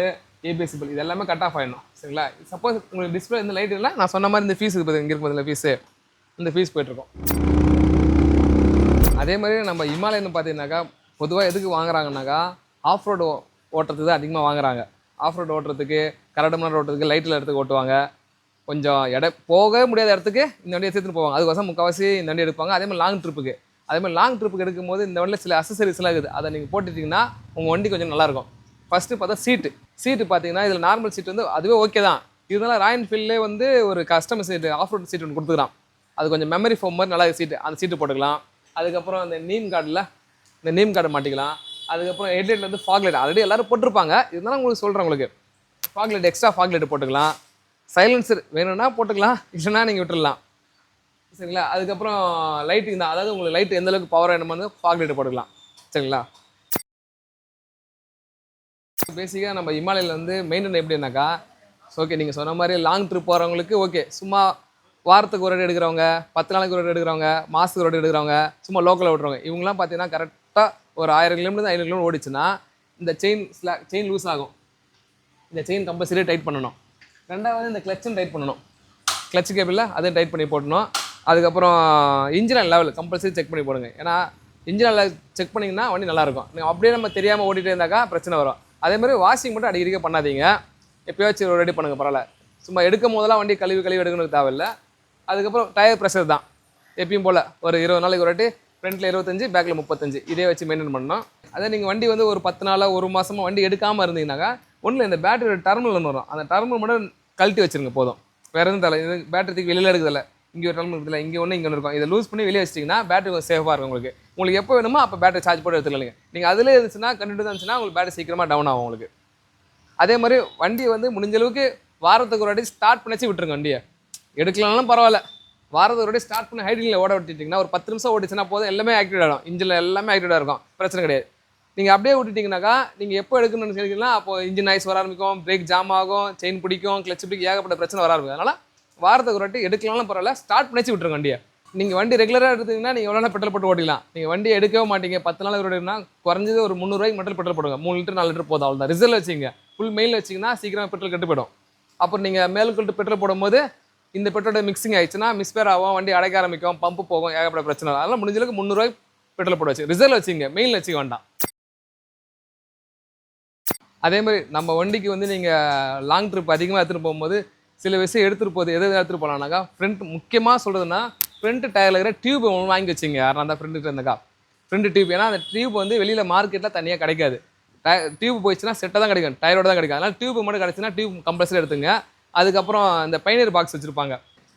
ஏபிஎஸ் சிம்பிள், இது எல்லாமே கட் ஆஃப் ஆகிடணும், சரிங்களா. சப்போஸ் உங்களுக்கு டிஸ்பிளே இந்த லைட் இல்லை, நான் சொன்ன மாதிரி இந்த ஃபீஸ் இருக்குது இங்கே இருக்கும் இந்த ஃபீஸு, இந்த ஃபீஸ் போய்ட்டுருக்கோம். அதே மாதிரி நம்ம இமாலயன் பார்த்தீங்கன்னாக்கா பொதுவாக எதுக்கு வாங்குறாங்கனாக்கா ஆஃப் ரோடு ஓட்டுறதுக்கு தான் அதிகமாக வாங்குறாங்க. ஆஃப் ரோடு ஓட்டுறதுக்கு, கரடுமலை ஓட்டுறதுக்கு, லைட்டில் இடத்துக்கு ஓட்டுவாங்க. கொஞ்சம் போகவே முடியாத இடத்துக்கு இந்த வண்டியை எடுத்துகிட்டு போவாங்க. அதுக்கோசம் முக்கால்வாசி இந்த வண்டி எடுப்பாங்க. அதே மாதிரி லாங் ட்ரிப்புக்கு ட்ரிப்புக்கு எடுக்கும்போது இந்த வண்டியில் சில அசசரிஸ்லாம் இருக்குது. அதை நீங்கள் போட்டுட்டிங்கன்னா உங்கள் வண்டி கொஞ்சம் நல்லாயிருக்கும். ஃபஸ்ட்டு பார்த்தா சீட்டு பார்த்தீங்கன்னா இதில் நார்மல் சீட் வந்து அதுவே ஓகே தான். இதனால ராயல் என்ஃபீல்ட்லேயே வந்து ஒரு customer seat, off road seat ஒன்று கொடுத்துக்கிறான். அது கொஞ்சம் மெமரி ஃபோம் மாதிரி நல்லா சீட்டு, அந்த சீட்டு போட்டுக்கலாம். அதுக்கப்புறம் அந்த நேம் கார்டு மாட்டிக்கலாம். அதுக்கப்புறம் ஹெட்லைட் வந்து ஃபாக் லைட் ஆல்ரெடி எல்லோரும் போட்டிருப்பாங்க, இருந்தாலும் உங்களுக்கு சொல்கிறேன், உங்களுக்கு fog light extra fog light போட்டுக்கலாம். சைலன்சர் வேணும்னா போட்டுக்கலாம், இல்லைன்னா நீங்கள் விட்டுடலாம். சரிங்களா? அதுக்கப்புறம் லைட்டுக்கு தான், அதாவது உங்களுக்கு லைட் எந்த அளவுக்கு பவர் வேணுமோ ஃபாக் லைட்டு போட்டுக்கலாம். சரிங்களா? பேசிக்காக நம்ம இமாலயில் வந்து மெயின்டைன் எப்படின்னாக்கா, ஓகே நீங்கள் சொன்ன மாதிரி லாங் ட்ரிப் போகிறவங்களுக்கு ஓகே, சும்மா வாரத்துக்கு ஒரு வாட்டி எடுக்கிறவங்க, 10 நாளைக்கு ஒரு வாட்டி எடுக்கிறவங்க, மாதத்துக்கு ஒரு வாட்டி எடுக்கிறவங்க, சும்மா லோக்கலில் விட்றவங்க, இவங்கலாம் பார்த்தீங்கன்னா கரெக்டாக ஒரு 1000 கிலோமீட்டர் 500 கிலோமீட்டர் ஓடிச்சுன்னா இந்த செயின் லூஸ் ஆகும். இந்த செயின் கம்பல்சரி டைட் பண்ணணும். ரெண்டாவது இந்த கிளச்சும் டைட் பண்ணணும். கிளச் கேபிளில் அதையும் டைட் பண்ணி போடணும். அதுக்கப்புறம் engine oil level compulsory check பண்ணி போடுங்க. ஏன்னா இன்ஜின் ஆயில் செக் பண்ணிங்கன்னா வண்டி நல்லாயிருக்கும். நீங்கள் அப்படியே நம்ம தெரியாமல் ஓட்டிகிட்டே இருந்தாக்கா பிரச்சனை வரும். அதேமாதிரி வாஷிங் மட்டும் அடிக்கடிக்க பண்ணாதீங்க. எப்போயாச்சும் ஒரு ரெடி பண்ணுங்கள், பரவாயில்ல. சும்மா எடுக்கும் போதெல்லாம் வண்டி கழுவி எடுக்கணும்னு தேவையில்லை. அதுக்கப்புறம் டயர் ப்ரெஷர் தான் எப்பயும் போல் ஒரு 20 நாளைக்கு ஒரு வாட்டி, ஃப்ரண்ட்டில் 25, பேக்கில் 35, இதே வச்சு மெயின்டைன் பண்ணணும். அதே நீங்கள் வண்டி வந்து ஒரு 10 நாளாக 1 மாதமாக வண்டி எடுக்காமல் இருந்தீங்கன்னாக்கா ஒன்றில் இந்த பேட்டரியோட டர்மினல் ஒன்று வரும், அந்த டர்மினல் மட்டும் கழட்டி வச்சுருங்க போதும். வேறு எதுவும் தலை, இது பேட்டரி தூக்கி வெளியில் எடுக்கிறதில்ல. இங்கே ஒரு டர்மினல் இருக்குதுல்ல, இங்கே ஒன்று இங்கே ஒன்று இருக்கும். இதை லூஸ் பண்ணி வெளியே வச்சிட்டிங்கன்னா பேட்டரி கொஞ்சம் சேஃபாக இருக்கும். உங்களுக்கு எப்போ வேணுமோ அப்போ பேட்டரி சார்ஜ் போட்டு எடுத்துக்கலாம். நீங்கள் அதிலே இருந்துச்சுன்னா கண்டிப்பாக இருந்துச்சுன்னா உங்களுக்கு பேட்டரி சீக்கிரமாக டவுன் ஆகும் உங்களுக்கு. அதே மாதிரி வண்டியை வந்து முடிஞ்ச அளவுக்கு வாரத்துக்கு ஒரு வாட்டி ஸ்டார்ட் பண்ணிச்சு விட்டுருங்க. வண்டியை எடுக்கலனாலும் பரவாயில்ல, வாரத்துக்கு ஒரு வாட்டி ஸ்டார்ட் பண்ணி ஹைட்ரிங்கில் ஓட விட்டுட்டிங்கன்னா ஒரு 10 நிமிஷம் ஓடிச்சுன்னா போதும், எல்லாமே ஆக்டிவேட் ஆகிடும். இன்ஜினில் எல்லாமே ஆக்டிவேட்டாக இருக்கும், பிரச்சனை கிடையாது. நீங்கள் அப்படியே விட்டுட்டிங்கனாக்கா நீங்கள் எப்போ எடுக்கணும்னு கேட்டிங்கன்னா அப்போ இன்ஜின் நாய்ஸ் வர ஆரம்பிக்கும், பிரேக் ஜாம் ஆகும், செயின் பிடிக்கும், கிளச் பிடிக்கும், ஏகப்பட்ட பிரச்சனை வர ஆரம்பிக்கும். அதனால் வாரத்துக்கு ஒரு வாட்டி எடுக்கலாம்னு பரவாயில்ல, ஸ்டார்ட் பண்ணிச்சு விட்டுருங்க வண்டியை. நீங்கள் வண்டி ரெகுலராக எடுத்தீங்கன்னா நீங்கள் எவ்வளோ பெட்ரோல் போட்டு ஓட்டிக்கலாம். நீங்கள் வண்டியை எடுக்கவே மாட்டீங்க, 10 நாள் ஓடினா குறைஞ்சது ஒரு 300 ரூபாய்க்கு மட்டும் பெட்ரோல் போடுங்க. 3 லிட்டர் 4 லிட்டர் போதும், அவ்வளோ தான். ரிசர்வ் வச்சிங்க, ஃபுல் மெயில் வச்சிங்கன்னா சீக்கிரமாக பெட்ரோல் கெட்டு போயிடும். அப்புறம் நீங்கள் மேலுக்கு பெட்ரோல் போடும்போது இந்த பெட்ரோல் மிக்சிங் ஆயிடுச்சுன்னா மிஸ்பேர் ஆகும், வண்டி அடைக்க ஆரம்பிக்கும், பம்பு போகும், ஏகப்பட்ட பிரச்சனை. அதனால் முடிஞ்சளவுக்கு 300 ரூபாய்க்கு பெட்ரோல் போட வச்சு ரிசர்வ் வச்சிங்க, மெயில் வச்சுக்க வேண்டாம். அதே மாதிரி நம்ம வண்டிக்கு வந்து நீங்கள் லாங் ட்ரிப் அதிகமாக எடுத்துகிட்டு போகும்போது சில விஷயம் எடுத்துகிட்டு போகுது. எது எடுத்துகிட்டு போகலான்னாக்கா, ஃப்ரண்ட் முக்கியமாக சொல்கிறதுனா ஃப்ரண்ட் டயரில் இருக்கிற டியூப் ஒன்று வாங்கி வச்சிங்க. யாரும் தான் ஃப்ரண்ட்டு இருந்தக்கா ஃப்ரண்ட் டியூப். ஏன்னா அந்த டியூப் வந்து வெளியில் மார்க்கெட்டில் தனியாக கிடைக்காது. டியூப் போயிடுச்சுன்னா செட்டாக தான் கிடைக்கும், டயரோட தான் கிடைக்கும். அதனால் டியூப் மட்டும் கிடச்சுன்னா டியூப் கம்பல்சரி எடுத்துங்க. அதுக்கப்புறம் இந்த பைனியர் பாக்ஸ் வச்சுருப்பாங்க,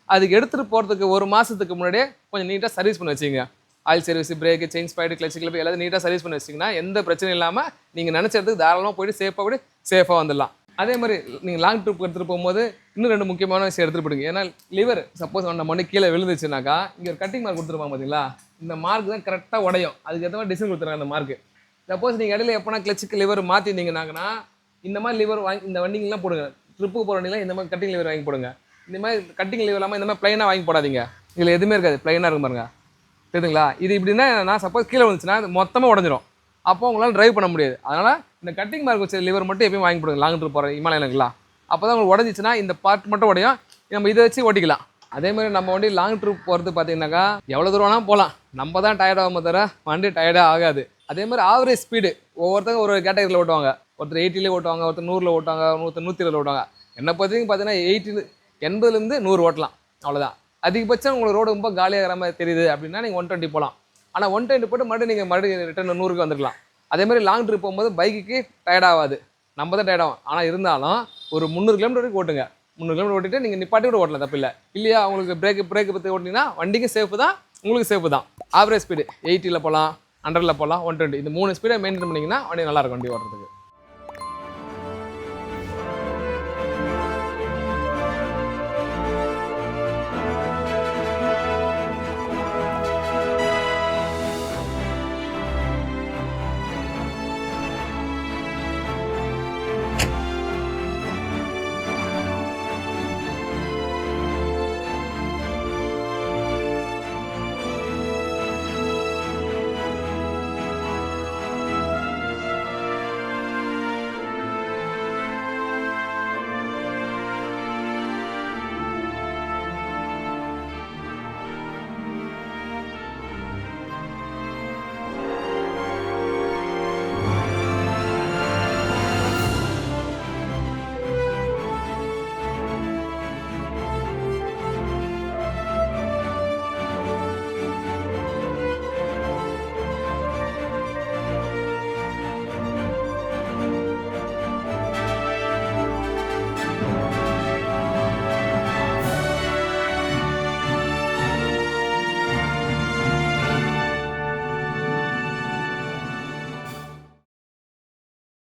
அதுக்கு எடுத்துகிட்டு போகிறதுக்கு 1 மாதத்துக்கு முன்னாடியே கொஞ்சம் நீட்டாக சர்வீஸ் பண்ணி வச்சிங்க. ஆயில் சர்வீஸ், பிரேக்கு, செயின் ஸ்பைடு, கிளச்சு கிளப்பு எல்லாத்தையும் நீட்டாக சர்வீஸ் பண்ணி வச்சிங்கன்னா எந்த பிரச்சனையும் இல்லாமல் நீங்கள் நினச்ச இடத்துக்கு தாராளமாக போய்ட்டு சேஃபாக வந்துடலாம். அதே மாதிரி நீங்கள் லாங் ட்ரிப் எடுத்துகிட்டு போகும்போது இன்னும் 2 முக்கியமான விஷயம் எடுத்துகிட்டு போடுங்க. ஏன்னா லிவர் சப்போஸ் நம்ம மண்ணு கீழே விழுந்துச்சுனாக்கா இங்கே ஒரு கட்டிங் மார்க் கொடுத்துருப்பாங்க பார்த்தீங்களா, இந்த மார்க் தான் கரெக்டாக உடையும். அதுக்கு ஏற்ற மாதிரி டிசைன் கொடுத்துருக்காங்க அந்த மார்க்கு. சப்போஸ் நீங்கள் இடையில எப்போனா கிளச்சுக்கு லிவர் மாற்றிருந்தீங்கன்னாங்கன்னா இந்த மாதிரி லிவர் வாங்கி இந்த வண்டிங்கெலாம் போடுங்க. ட்ரிப்புக்கு போகிற வண்டிலாம் இந்த மாதிரி கட்டிங் லிவர் வாங்கி போடுங்க. இந்த மாதிரி கட்டிங் லிவர் இல்லாமல் இந்த மாதிரி ப்ளைனாக வாங்கி போடாதீங்க. இதில் எதுவுமே இருக்காது, ப்ளைனாக இருக்கும் பாருங்க, தெரியுதுங்களா? இது இப்படின்னா நான் சப்போஸ் கீழே வந்துச்சுன்னா அது மொத்தமாக உடஞ்சிரும், அப்போ உங்களால் ட்ரைவ் பண்ண முடியாது. அதனால் இந்த கட்டிங் மார்க் வச்ச லிவர் மட்டும் எப்பயும் வாங்கி போடுங்க லாங் ட்ரிப் போகிற இமாலயனுங்களா. அப்போ தான் உங்களுக்கு உடஞ்சிச்சுன்னா இந்த பார்ட் மட்டும் உடையும், நம்ம இதை வச்சு ஓட்டிக்கலாம். அதேமாதிரி நம்ம வண்டி லாங் ட்ரிப் போகிறது பார்த்தீங்கன்னாக்கா எவ்வளோ தூரம் வேணால் போகலாம், நம்ம தான் டயர்ட் ஆகாம தவிர வண்டி டயர்டாக ஆகாது. அதேமாதிரி ஆவரேஜ் ஸ்பீடு ஒவ்வொருத்தங்க ஒரு கேட்டகரியில் ஓட்டுவாங்க. ஒருத்தர் 80லே ஓட்டுவாங்க, ஒருத்தர் 100ல் ஓட்டுவாங்க, ஒருத்தர் 120ல் ஓட்டுவாங்க. என்னை பொறுத்தவரைக்கும் பார்த்தீங்கன்னா 80லேருந்து 100 ஓட்டலாம், அவ்வளோதான். அதிகபட்சம் உங்களுக்கு ரோடு ரொம்ப காலியாக இருக்கிற மாதிரி தெரியுது அப்படின்னா நீங்கள் 120 போகலாம். ஆனால் 120 போட்டு மறுபடியும் ரிட்டர்ன் 100க்கு வந்துடலாம். அதேமாதிரி லாங் ட்ரிப் போகும்போது பைக்குக்கு டயர்ட் ஆகாது, நம்ம தான் டயர்ட் ஆகும். ஆனால் இருந்தாலும் ஒரு 300 கிலோமீட்டர் வரைக்கும் ஓட்டுங்க. 300 கிலோமீட்டர் ஓட்டிட்டு நீங்கள் நிப்பாட்டி கூட ஓட்டலாம், தப்பு இல்லை. இல்லையா உங்களுக்கு பிரேக் பற்றி ஓட்டிங்கன்னா வண்டிக்கு சேஃபு தான், உங்களுக்கு சேஃபு தான். ஆவரேஜ் ஸ்பீடு 80ல் போகலாம், 100ல் போகலாம், 120, இந்த 3 ஸ்பீடை மெயின்டைன் பண்ணிங்கன்னா வண்டி நல்லாயிருக்கும் வண்டி ஓட்டுறதுக்கு.